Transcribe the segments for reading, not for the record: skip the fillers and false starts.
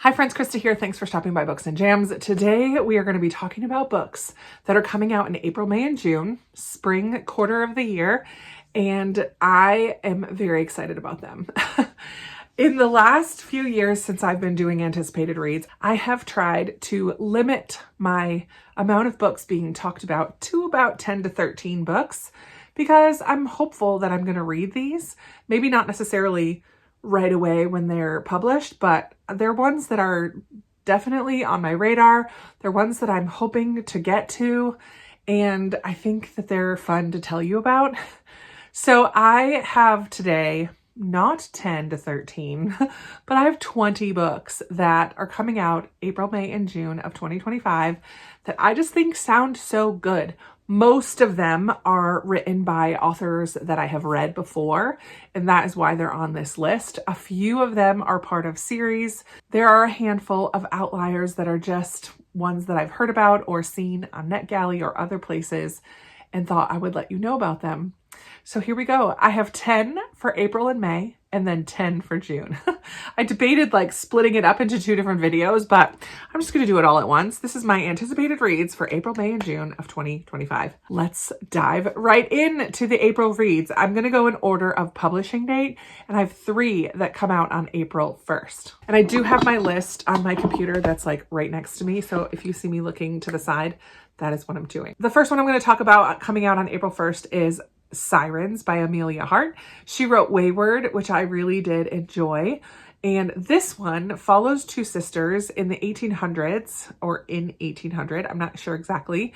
Hi friends, Krista here. Thanks for stopping by Books and Jams. Today we are going to be talking about books that are coming out in April, May, and June, spring quarter of the year, and I am very excited about them. In the last few years since I've been doing anticipated reads, I have tried to limit my amount of books being talked about to about 10 to 13 books because I'm hopeful that I'm going to read these. Maybe not necessarily right away when they're published, but they're ones that are definitely on my radar. They're ones that I'm hoping to get to, and I think that they're fun to tell you about. So I have today not 10 to 13, but I have 20 books that are coming out April, May, and June of 2025 that I just think sound so good. Most of them are written by authors that I have read before, and that is why they're on this list. A few of them are part of series. There are a handful of outliers that are just ones that I've heard about or seen on NetGalley or other places and thought I would let you know about them. So here we go. I have 10 for April and May, and then 10 for June. I debated splitting it up into two different videos, but I'm just going to do it all at once. This is my anticipated reads for April, May, and June of 2025. Let's dive right into the April reads. I'm going to go in order of publishing date, and I have 3 that come out on April 1st. And I do have my list on my computer that's right next to me. So if you see me looking to the side, that is what I'm doing. The first one I'm going to talk about coming out on April 1st is Sirens by Amelia Hart. She wrote Wayward, which I really did enjoy. And this one follows 2 sisters in the 1800s, or in 1800, I'm not sure exactly.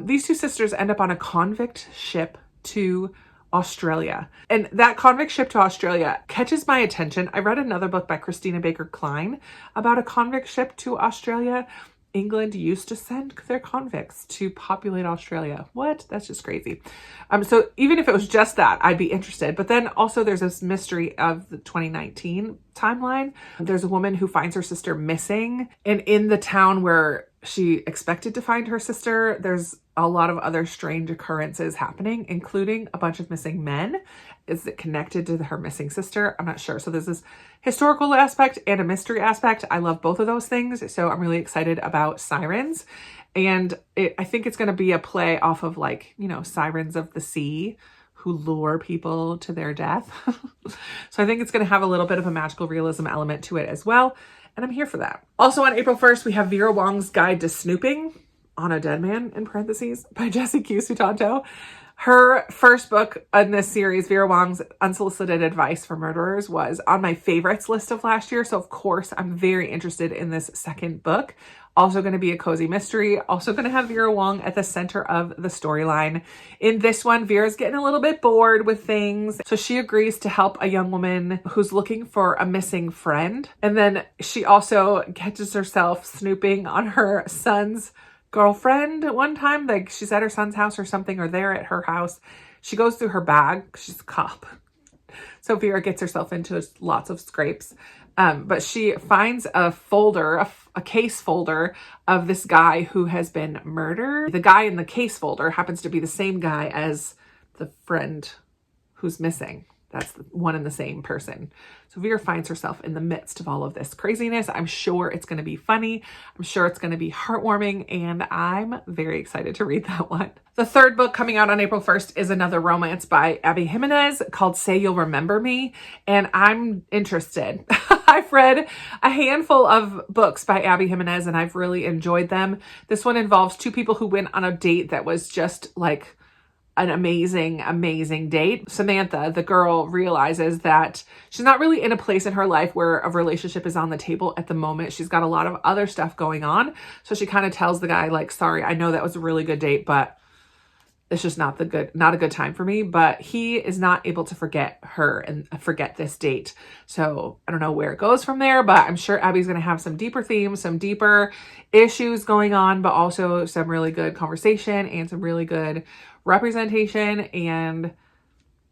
These 2 sisters end up on a convict ship to Australia. And that convict ship to Australia catches my attention. I read another book by Christina Baker Klein about a convict ship to Australia. England used to send their convicts to populate Australia. What? That's just crazy. So even if it was just that, I'd be interested. But then also there's this mystery of the 2019 timeline. There's a woman who finds her sister missing. And in the town where she expected to find her sister, there's a lot of other strange occurrences happening, including a bunch of missing men. Is it connected to her missing sister? I'm not sure. So there's this historical aspect and a mystery aspect. I love both of those things. So I'm really excited about Sirens. And I think it's going to be a play off of Sirens of the Sea who lure people to their death. So I think it's going to have a little bit of a magical realism element to it as well. And I'm here for that. Also on April 1st, we have Vera Wong's Guide to Snooping on a Dead Man, in parentheses, by Jessie Q. Sutanto. Her first book in this series, Vera Wong's Unsolicited Advice for Murderers, was on my favorites list of last year. So of course, I'm very interested in this second book. Also going to be a cozy mystery. Also going to have Vera Wong at the center of the storyline. In this one, Vera's getting a little bit bored with things. So she agrees to help a young woman who's looking for a missing friend. And then she also catches herself snooping on her son's girlfriend one time. She's at her son's house or something, or they're at her house. She goes through her bag. She's a cop. So Vera gets herself into lots of scrapes. But she finds a folder, a case folder of this guy who has been murdered. The guy in the case folder happens to be the same guy as the friend who's missing. That's one and the same person. So Vera finds herself in the midst of all of this craziness. I'm sure it's going to be funny. I'm sure it's going to be heartwarming, and I'm very excited to read that one. The third book coming out on April 1st is another romance by Abby Jimenez called Say You'll Remember Me, and I'm interested. I've read a handful of books by Abby Jimenez, and I've really enjoyed them. This one involves 2 people who went on a date that was just an amazing date. Samantha, the girl, realizes that she's not really in a place in her life where a relationship is on the table at the moment. She's got a lot of other stuff going on. So she kind of tells the guy, sorry, I know that was a really good date, but it's just not a good time for me. But he is not able to forget her and forget this date. So I don't know where it goes from there, but I'm sure Abby's going to have some deeper themes, some deeper issues going on, but also some really good conversation and some really good representation, and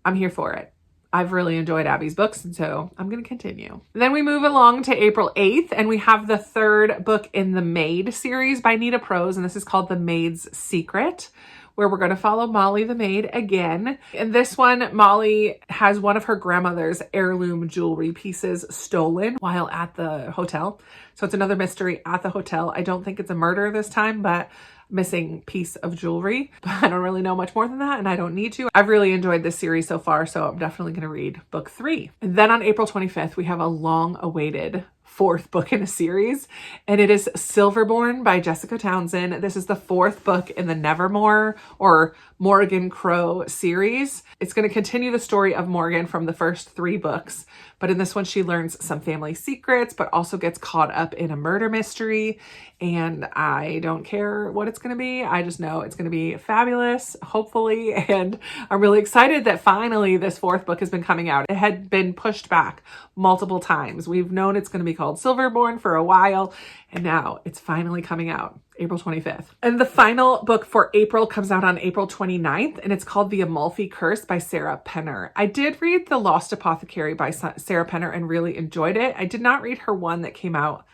I'm here for it. I've really enjoyed Abby's books, and so I'm going to continue. Then we move along to April 8th, and we have the 3rd book in the Maid series by Nita Prose, and this is called The Maid's Secret, where we're going to follow Molly the maid again. In this one, Molly has one of her grandmother's heirloom jewelry pieces stolen while at the hotel. So it's another mystery at the hotel. I don't think it's a murder this time, but missing piece of jewelry. But I don't really know much more than that, and I don't need to. I've really enjoyed this series so far, so I'm definitely going to read book 3. And then on April 25th, we have a long-awaited 4th book in a series, and it is Silverborn by Jessica Townsend. This is the 4th book in the Nevermore or Morgan Crow series. It's going to continue the story of Morgan from the first 3 books, but in this one she learns some family secrets, but also gets caught up in a murder mystery, and I don't care what it's going to be. I just know it's going to be fabulous, hopefully, and I'm really excited that finally this 4th book has been coming out. It had been pushed back multiple times. We've known it's going to be called Silverborn for a while, and now it's finally coming out, April 25th. And the final book for April comes out on April 29th, and it's called The Amalfi Curse by Sarah Penner. I did read The Lost Apothecary by Sarah Penner and really enjoyed it. I did not read her one that came out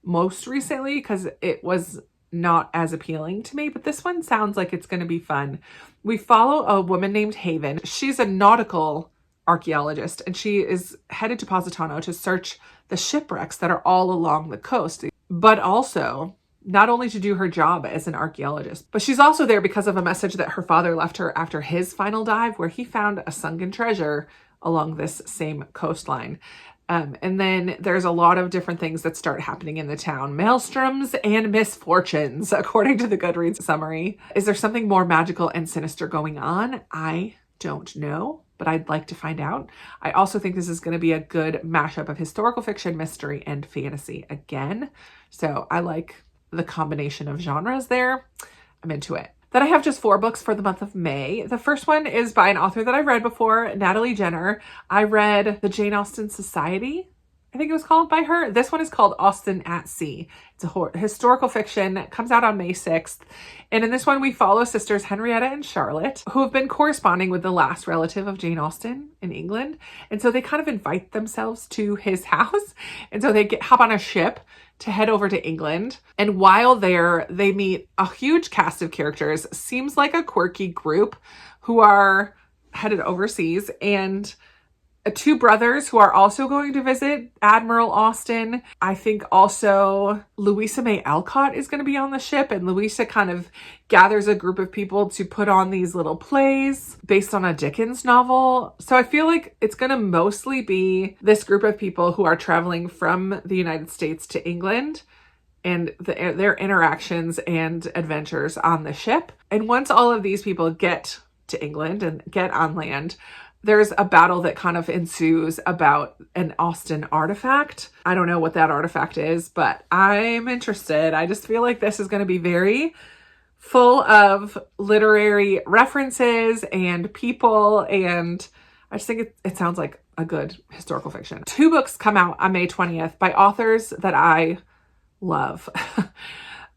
most recently because it was not as appealing to me, but this one sounds like it's going to be fun. We follow a woman named Haven. She's a nautical archaeologist, and she is headed to Positano to search the shipwrecks that are all along the coast, but also not only to do her job as an archaeologist, but she's also there because of a message that her father left her after his final dive, where he found a sunken treasure along this same coastline. And then there's a lot of different things that start happening in the town. Maelstroms and misfortunes, according to the Goodreads summary. Is there something more magical and sinister going on? I don't know, but I'd like to find out. I also think this is going to be a good mashup of historical fiction, mystery, and fantasy again. So I like the combination of genres there. I'm into it. Then I have just 4 books for the month of May. The first one is by an author that I've read before, Natalie Jenner. I read The Jane Austen Society, I think it was called, by her. This one is called Austen at Sea. It's a historical fiction. It comes out on May 6th. And in this one, we follow sisters Henrietta and Charlotte, who have been corresponding with the last relative of Jane Austen in England. And so they kind of invite themselves to his house. And so they hop on a ship to head over to England. And while there, they meet a huge cast of characters. Seems like a quirky group who are headed overseas, and 2 brothers who are also going to visit Admiral Austen. I think also Louisa May Alcott is going to be on the ship, and Louisa kind of gathers a group of people to put on these little plays based on a Dickens novel. So I feel like it's going to mostly be this group of people who are traveling from the United States to England and their interactions and adventures on the ship. And once all of these people get to England and get on land, there's a battle that kind of ensues about an Austen artifact. I don't know what that artifact is, but I'm interested. I just feel like this is going to be very full of literary references and people, and I just think it sounds like a good historical fiction. 2 books come out on May 20th by authors that I love.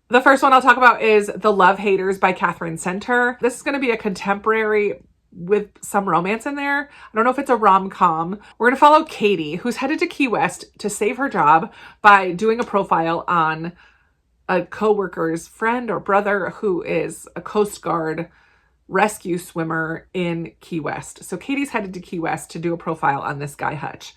The first one I'll talk about is The Love Haters by Catherine Center. This is going to be a contemporary with some romance in there. I don't know if it's a rom-com. We're going to follow Katie, who's headed to Key West to save her job by doing a profile on a co-worker's friend or brother who is a Coast Guard rescue swimmer in Key West. So Katie's headed to Key West to do a profile on this guy, Hutch.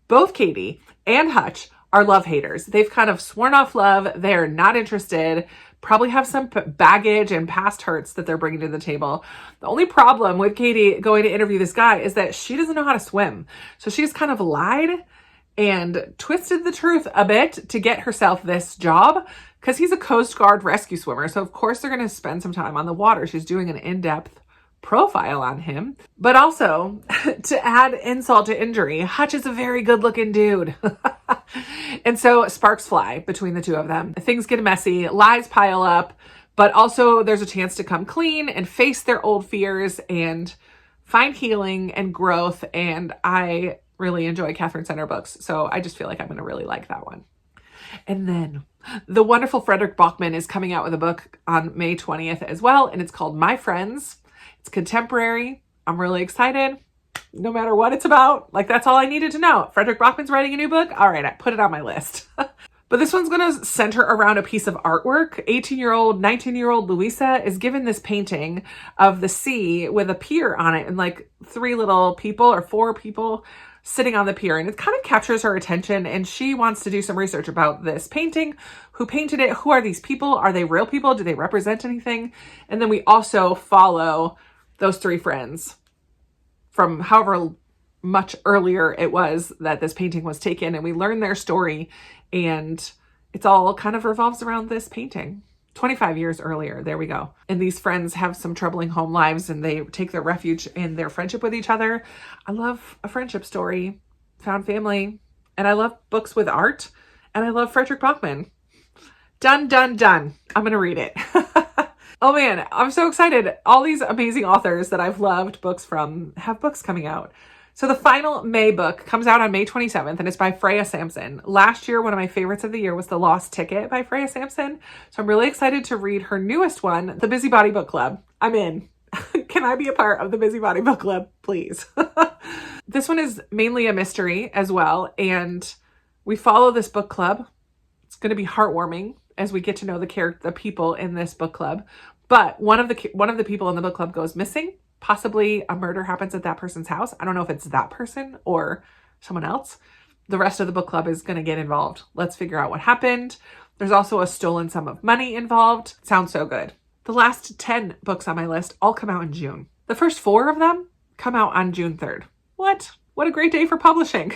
Both Katie and Hutch are love haters. They've kind of sworn off love. They're not interested. Probably have some baggage and past hurts that they're bringing to the table. The only problem with Katie going to interview this guy is that she doesn't know how to swim. So she's kind of lied and twisted the truth a bit to get herself this job, because he's a Coast Guard rescue swimmer. So of course they're going to spend some time on the water. She's doing an in-depth profile on him. But also, to add insult to injury, Hutch is a very good looking dude. And so sparks fly between the 2 of them. Things get messy, lies pile up, but also there's a chance to come clean and face their old fears and find healing and growth. And I really enjoy Catherine Center books, so I just feel like I'm going to really like that one. And then the wonderful Frederick Bachman is coming out with a book on May 20th as well, and it's called My Friends. It's contemporary. I'm really excited. No matter what it's about, like, that's all I needed to know. Frederick Bachman's writing a new book. All right, I put it on my list. But this one's going to center around a piece of artwork. 18-year-old, 19-year-old Louisa is given this painting of the sea with a pier on it and like 3 little people or 4 people sitting on the pier. And it kind of captures her attention, and she wants to do some research about this painting. Who painted it? Who are these people? Are they real people? Do they represent anything? And then we also follow those 3 friends from however much earlier it was that this painting was taken, and we learn their story, and it's all kind of revolves around this painting 25 years earlier. There we go. And these friends have some troubling home lives, and they take their refuge in their friendship with each other. I love a friendship story, found family, and I love books with art, and I love Frederick Bachman. Done, done, done. I'm gonna read it. Oh man, I'm so excited. All these amazing authors that I've loved books from have books coming out. So the final May book comes out on May 27th, and it's by Freya Sampson. Last year, one of my favorites of the year was The Lost Ticket by Freya Sampson. So I'm really excited to read her newest one, The Busybody Book Club. I'm in. Can I be a part of the Busybody Book Club, please? This one is mainly a mystery as well, and we follow this book club. It's going to be heartwarming as we get to know the people in this book club. But one of the people in the book club goes missing. Possibly a murder happens at that person's house. I don't know if it's that person or someone else. The rest of the book club is going to get involved. Let's figure out what happened. There's also a stolen sum of money involved. Sounds so good. The last 10 books on my list all come out in June. The first 4 of them come out on June 3rd. What a great day for publishing.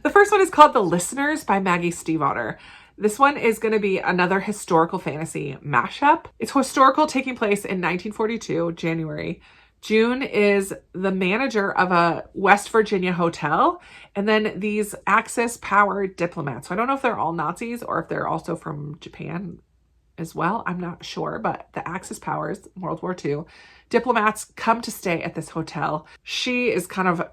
The first one is called The Listeners by Maggie Stiefvater. This one is going to be another historical fantasy mashup. It's historical, taking place in 1942, January. June is the manager of a West Virginia hotel, and then these Axis-powered diplomats. So I don't know if they're all Nazis or if they're also from Japan as well. I'm not sure, but the Axis powers, World War II, diplomats come to stay at this hotel. She is kind of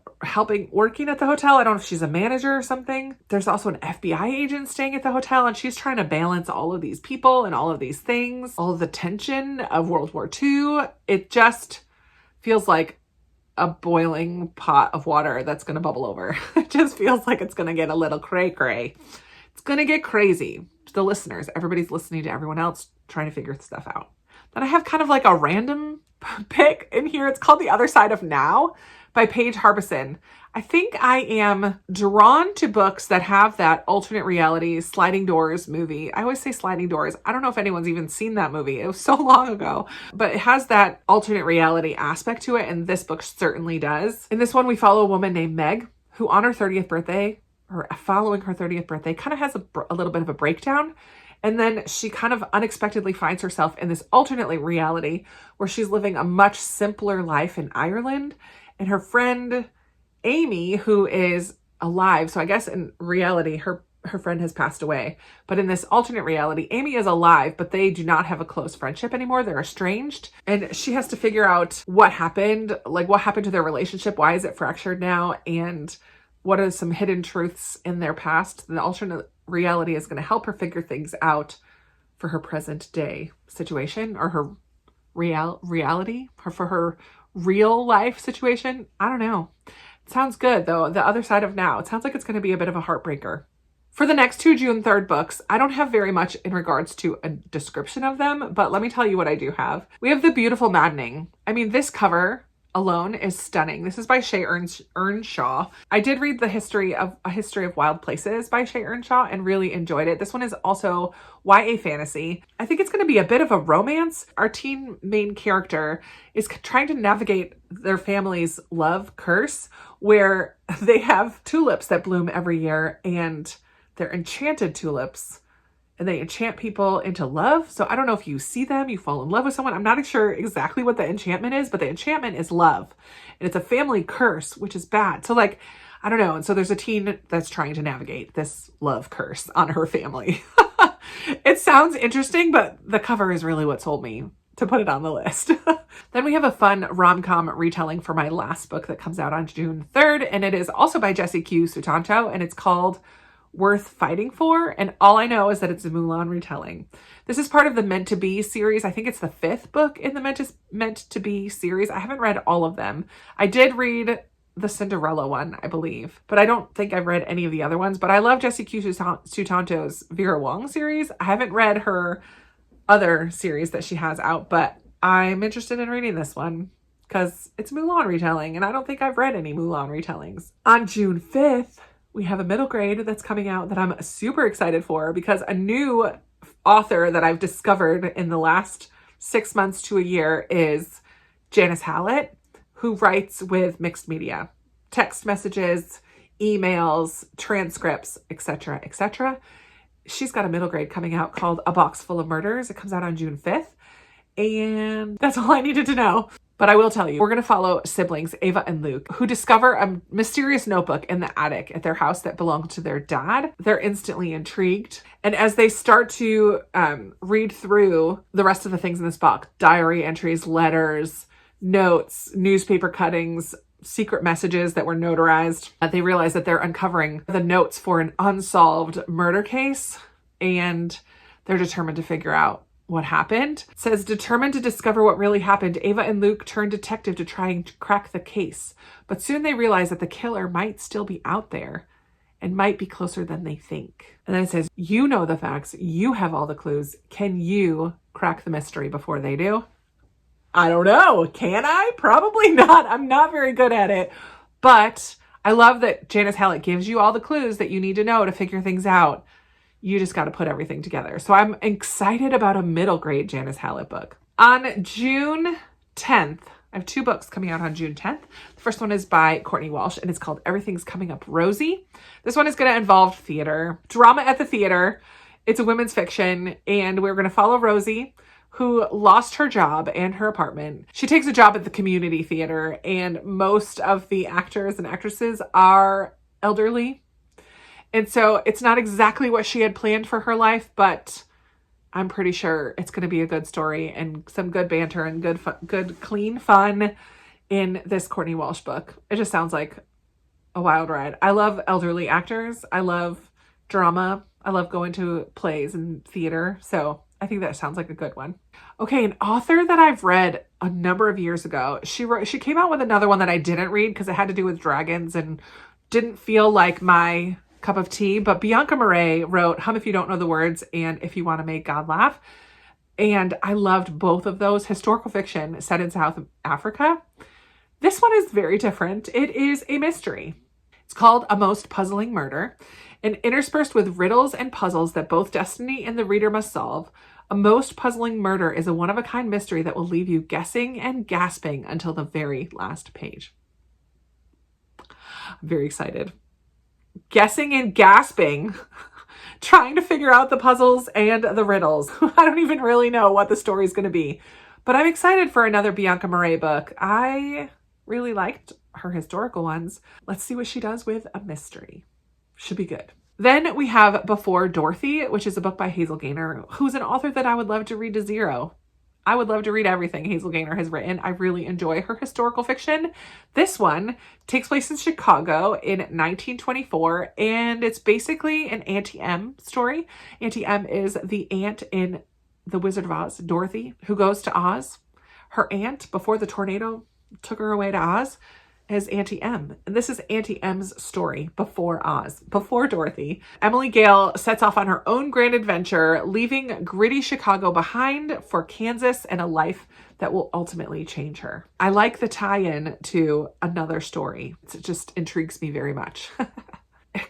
working at the hotel. I don't know if she's a manager or something. There's also an FBI agent staying at the hotel, and she's trying to balance all of these people and all of these things, all of the tension of World War II. It just feels like a boiling pot of water that's going to bubble over. It just feels like it's going to get a little cray-cray. It's going to get crazy. The listeners, everybody's listening to everyone else trying to figure stuff out. Then I have kind of like a random pick in here. It's called The Other Side of Now by Paige Harbison. I think I am drawn to books that have that alternate reality sliding doors movie. I always say sliding doors. I don't know if anyone's even seen that movie. It was so long ago, but it has that alternate reality aspect to it, and this book certainly does. In this one, we follow a woman named Meg who on her 30th birthday, or following her 30th birthday, kind of has a little bit of a breakdown. And then she kind of unexpectedly finds herself in this alternate reality where she's living a much simpler life in Ireland. And her friend, Amy, who is alive, so I guess in reality, her friend has passed away. But in this alternate reality, Amy is alive, but they do not have a close friendship anymore. They're estranged. And she has to figure out what happened, like what happened to their relationship. Why is it fractured now? And what are some hidden truths in their past? The alternate reality is going to help her figure things out for her present day situation, or her reality, or for her real life situation. I don't know. It sounds good though. The Other Side of Now. It sounds like it's going to be a bit of a heartbreaker. For the next 2 June 3rd books, I don't have very much in regards to a description of them, but let me tell you what I do have. We have The Beautiful Maddening. I mean, this cover alone is stunning. This is by Shea Ernshaw. I did read A History of Wild Places by Shea Ernshaw and really enjoyed it. This one is also YA fantasy. I think it's going to be a bit of a romance. Our teen main character is trying to navigate their family's love curse, where they have tulips that bloom every year, and they're enchanted tulips, and they enchant people into love. So I don't know if you see them, you fall in love with someone. I'm not sure exactly what the enchantment is, but the enchantment is love. And it's a family curse, which is bad. So like, I don't know. And so there's a teen that's trying to navigate this love curse on her family. It sounds interesting, but the cover is really what sold me to put it on the list. Then we have a fun rom-com retelling for my last book that comes out on June 3rd. And it is also by Jessie Q. Sutanto, and it's called Worth Fighting For, and all I know is that it's a Mulan retelling. This is part of the Meant to Be series. I think it's the 5th book in the Meant to Be series. I haven't read all of them. I did read the Cinderella one, I believe, but I don't think I've read any of the other ones. But I love Jessie Q Sutanto's Vera Wong series. I haven't read her other series that she has out, but I'm interested in reading this one because it's Mulan retelling, and I don't think I've read any Mulan retellings. On June 5th, we have a middle grade that's coming out that I'm super excited for, because a new author that I've discovered in the last 6 months to a year is Janice Hallett, who writes with mixed media, text messages, emails, transcripts, etc., etc. She's got a middle grade coming out called A Box Full of Murders. It comes out on June 5th. And that's all I needed to know. But I will tell you, we're going to follow siblings, Ava and Luke, who discover a mysterious notebook in the attic at their house that belonged to their dad. They're instantly intrigued. And as they start to read through the rest of the things in this book, diary entries, letters, notes, newspaper cuttings, secret messages that were notarized, they realize that they're uncovering the notes for an unsolved murder case, and they're determined to figure out what happened. It says, determined to discover what really happened, Ava and Luke turn detective to try and crack the case. But soon they realize that the killer might still be out there and might be closer than they think. And then it says, you know the facts, you have all the clues. Can you crack the mystery before they do? I don't know. Can I? Probably not. I'm not very good at it. But I love that Janice Hallett gives you all the clues that you need to know to figure things out. You just got to put everything together. So I'm excited about a middle grade Janice Hallett book. On June 10th, I have 2 books coming out on June 10th. The first one is by Courtney Walsh, and it's called Everything's Coming Up Rosie. This one is going to involve theater, drama at the theater. It's a women's fiction, and we're going to follow Rosie, who lost her job and her apartment. She takes a job at the community theater, and most of the actors and actresses are elderly. And so it's not exactly what she had planned for her life, but I'm pretty sure it's going to be a good story and some good banter and good, clean fun in this Courtney Walsh book. It just sounds like a wild ride. I love elderly actors. I love drama. I love going to plays and theater. So I think that sounds like a good one. Okay, an author that I've read a number of years ago, she came out with another one that I didn't read because it had to do with dragons and didn't feel like my cup of tea, but Bianca Marais wrote Hum If You Don't Know the Words and If You Want to Make God Laugh. And I loved both of those. Historical fiction set in South Africa. This one is very different. It is a mystery. It's called A Most Puzzling Murder, and interspersed with riddles and puzzles that both Destiny and the reader must solve. A Most Puzzling Murder is a one-of-a-kind mystery that will leave you guessing and gasping until the very last page. I'm very excited. Guessing and gasping, trying to figure out the puzzles and the riddles. I don't even really know what the story is going to be, but I'm excited for another Bianca Marais book. I really liked her historical ones. Let's see what she does with a mystery. Should be good. Then we have Before Dorothy, which is a book by Hazel Gaynor, who's an author that I would love to read to zero. I would love to read everything Hazel Gaynor has written. I really enjoy her historical fiction. This one takes place in Chicago in 1924, and it's basically an Auntie M story. Auntie M is the aunt in The Wizard of Oz, Dorothy, who goes to Oz. Her aunt, before the tornado took her away to Oz, is Auntie M. And this is Auntie M's story before Oz, before Dorothy. Emily Gale sets off on her own grand adventure, leaving gritty Chicago behind for Kansas and a life that will ultimately change her. I like the tie-in to another story. It just intrigues me very much.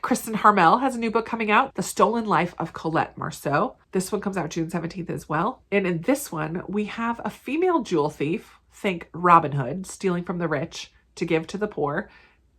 Kristen Harmel has a new book coming out, The Stolen Life of Colette Marceau. This one comes out June 17th as well. And in this one, we have a female jewel thief, think Robin Hood, stealing from the rich to give to the poor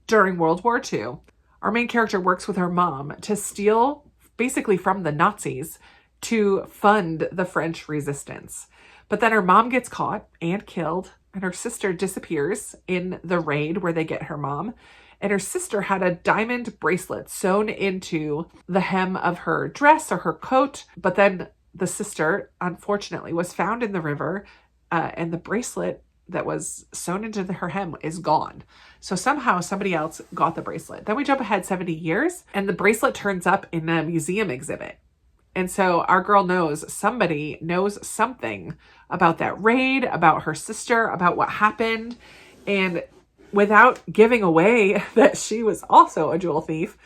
during World War II. Our main character works with her mom to steal basically from the Nazis to fund the French resistance. But then her mom gets caught and killed, and her sister disappears in the raid where they get her mom. And her sister had a diamond bracelet sewn into the hem of her dress or her coat. But then the sister, unfortunately, was found in the river, and the bracelet that was sewn into her hem is gone. So somehow somebody else got the bracelet. Then we jump ahead 70 years and the bracelet turns up in a museum exhibit. And so our girl knows somebody knows something about that raid, about her sister, about what happened. And without giving away that she was also a jewel thief,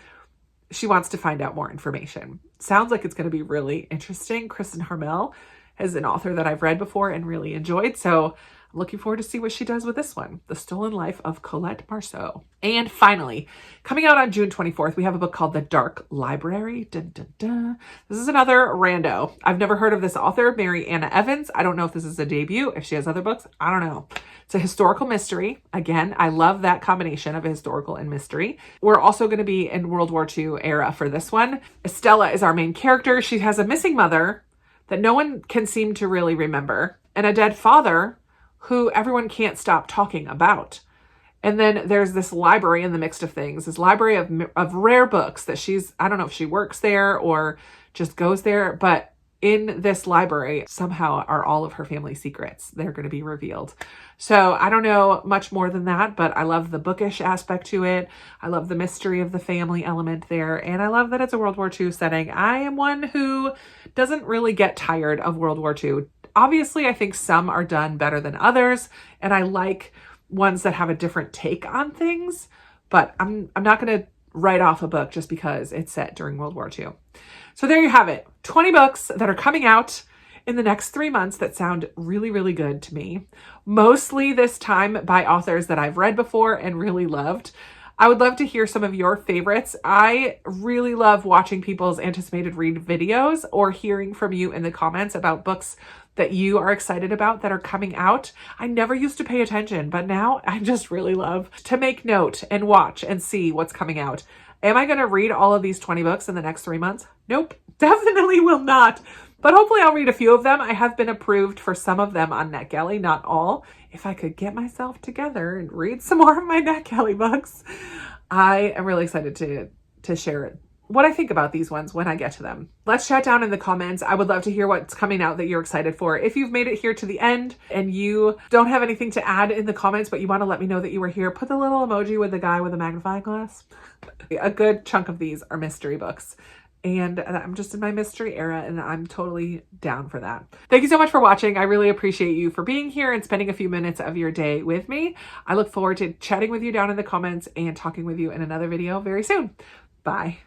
she wants to find out more information. Sounds like it's going to be really interesting. Kristen Harmel is an author that I've read before and really enjoyed. So I'm looking forward to see what she does with this one, The Stolen Life of Colette Marceau. And finally, coming out on June 24th, we have a book called The Dark Library. Dun, dun, dun. This is another rando. I've never heard of this author, Mary Anna Evans. I don't know if this is a debut, if she has other books. I don't know. It's a historical mystery. Again, I love that combination of historical and mystery. We're also going to be in World War II era for this one. Estella is our main character. She has a missing mother that no one can seem to really remember, and a dead father who everyone can't stop talking about. And then there's this library in the mix of things, this library of rare books that I don't know if she works there or just goes there, but in this library somehow are all of her family secrets. They're going to be revealed. So I don't know much more than that, but I love the bookish aspect to it. I love the mystery of the family element there. And I love that it's a World War II setting. I am one who doesn't really get tired of World War II. Obviously, I think some are done better than others, and I like ones that have a different take on things, but I'm not going to write off a book just because it's set during World War II. So there you have it. 20 books that are coming out in the next 3 months that sound really, really good to me. Mostly this time by authors that I've read before and really loved. I would love to hear some of your favorites. I really love watching people's anticipated read videos or hearing from you in the comments about books that you are excited about that are coming out. I never used to pay attention, but now I just really love to make note and watch and see what's coming out. Am I going to read all of these 20 books in the next 3 months? Nope, definitely will not. But hopefully I'll read a few of them. I have been approved for some of them on NetGalley, not all. If I could get myself together and read some more of my NetGalley books, I am really excited to share what I think about these ones when I get to them. Let's chat down in the comments. I would love to hear what's coming out that you're excited for. If you've made it here to the end and you don't have anything to add in the comments, but you want to let me know that you were here, put the little emoji with the guy with the magnifying glass. A good chunk of these are mystery books. And I'm just in my mystery era and I'm totally down for that. Thank you so much for watching. I really appreciate you for being here and spending a few minutes of your day with me. I look forward to chatting with you down in the comments and talking with you in another video very soon. Bye.